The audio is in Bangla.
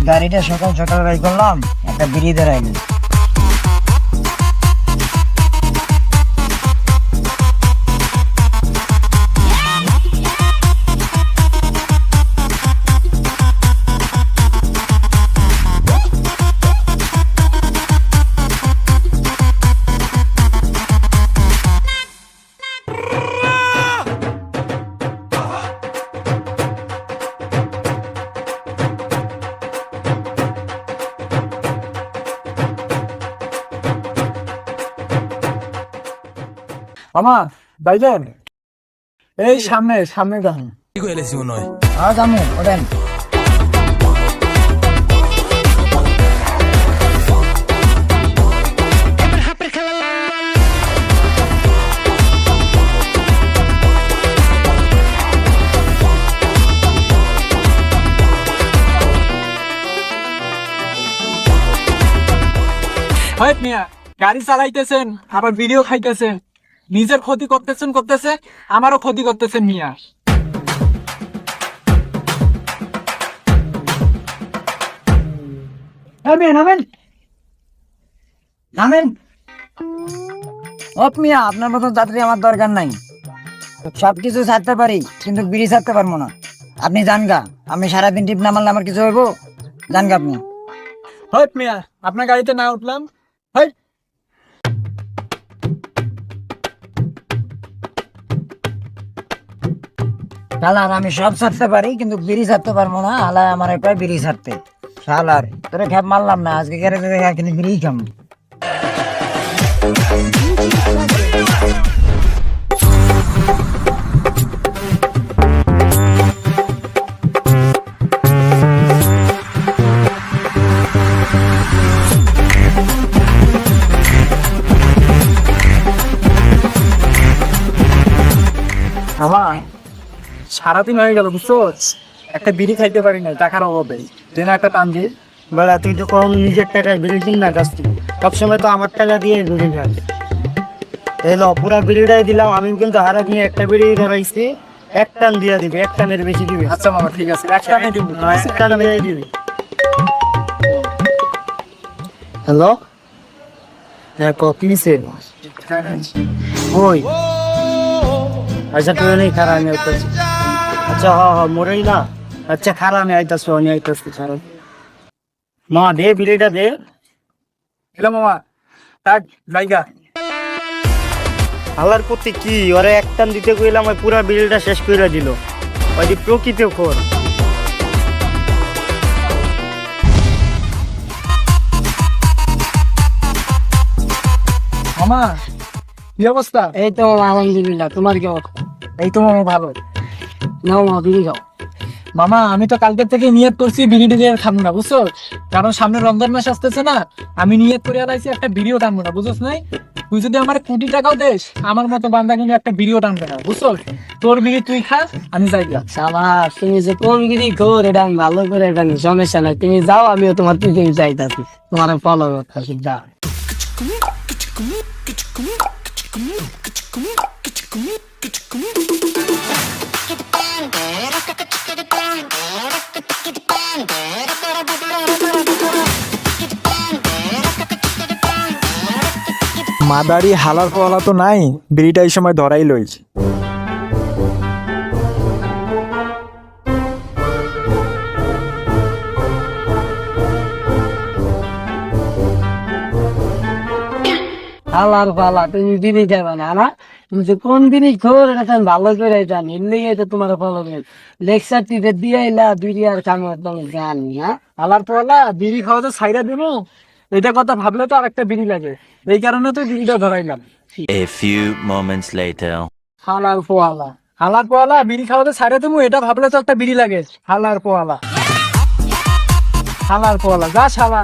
গাড়িটা সকাল সকাল বাই করলাম, একটা বিড়ি ধরাইলি। মামা যাইবেন? এই সামনে সামনে যান। জামু ওঠেন। হয় মিয়া, গাড়ি চালাইতেছেন আবার ভিডিও খাইতেছেন, নিজের ক্ষতি করতেছে, আমারও ক্ষতি করতেছেন মিয়া। নামেন নামেন। মিয়া, আপনার মতো যাত্রী আমার দরকার নাই। সবকিছু ছাড়তে পারি কিন্তু বিড়ি ছাড়তে পারবো না। আপনি যান গা, আমি সারাদিন টিপ না মারলে আমার কিছু হইব? যান গা আপনি। হয় মিয়া, আপনার গাড়িতে না উঠলাম। হয় শালার, আমি সব ছাড়তে পারি কিন্তু বিড়ি ছাড়তে পারবো না। হালায় আমার কয় বিড়ি ছাড়তে। শালার, তোরে খেপ মারলাম না, আজকে কেড়ে কিন্তু বিড়ি খাম। আমার সারাদিন হয়ে গেল বুঝছো, একটা বিড়ি খাইতে পারি না টাকার অভাবে। ট্রেনে একটা টান দিয়ে বেলা তুই তো কম নিজের টাকায় বিড়ি কিন না কাছ থেকে, সবসময় তো আমার টাকা দিয়ে বিড়ি খাই। এলো পুরা বিড়িটাই দিলাম আমি, কিন্তু হারা নিয়ে একটা বিড়ি ধরাইছি। এক টান দিয়ে দিবি, এক টানের বেশি দিবি। আচ্ছা মামা ঠিক আছে, একটা টানে দিব। এক টান দিয়ে দিবি। হ্যালো, হ্যাঁ কিসে ওই? আচ্ছা তুই নেই, খারাপ আমি আইতাছি। আচ্ছা মোরেই না। আচ্ছা খারাপ আমি আইতাছি, আমি আইতাছি খারাপ। মা দে বিড়িটা দে। এলো মামা, তাক জায়গা। আল্লাহর প্রতি কি, ওরে এক টান দিতে কইলাম, ওই পুরা বিড়িটা শেষ করে দিল। ওই প্রকৃতি খোর। মামা কি অবস্থা? এই তো আলহামদুলিল্লাহ, তোমার কি অবস্থা? এই তো মামা ভালো। নাও মা বিড়ি খাও। মামা আমি তো কালকে থেকে নিয়ত করছি বিড়ি টিড়ি খাবো না বুঝছো, কারণ সামনে রমজান মাস আসতেছে না। আমি নিয়ত করে আলাইছি একটা ভিডিও টানবো না, বুঝছ নাই? তুই যদি আমার কোটি টাকাও দেস, আমার মতো বান্দা কিন্তু একটা ভিডিও টানবে না বুঝছো। তোর বিড়ি তুই খাস, আমি যাই গা। শাবাশ, তুমি যে কোন গিরি খোর এটা আমি ভালো করে জানি, সমস্যা নাই। তুমি যাও, আমিও তোমার পিছনে যাইতাছি, তোমার ফলো করতেছি। যাও। মাদারি হালার পালা তো নাই, বিড়িটা এই সময় ধরাই লইছে। হালার পালা, তুমি বিড়ি খাবে না না? তুমি যে কোন বিড়ি খোর এটা আমি ভালো করে জানি, এমনি তো তোমার ফলো করে লেকচার টিপে দিয়ে আইলা বিড়ি আর কামে তুমি জানি। হ্যাঁ, আলার পলা বিড়ি খাওয়া তো ছাইরা দেবো, এটা কথা ভাবলে তো আরেকটা বিড়ি লাগে, এই কারণে তো বিড়িটা ধরাইলাম। A few moments later. হালার পোয়ালা। হালার পোয়ালা বিড়ি খাওয়াতে ছাইরা দেবো, এটা ভাবলে তো একটা বিড়ি লাগে। হালার পোয়ালা, হালার পোয়ালা, যা শালা।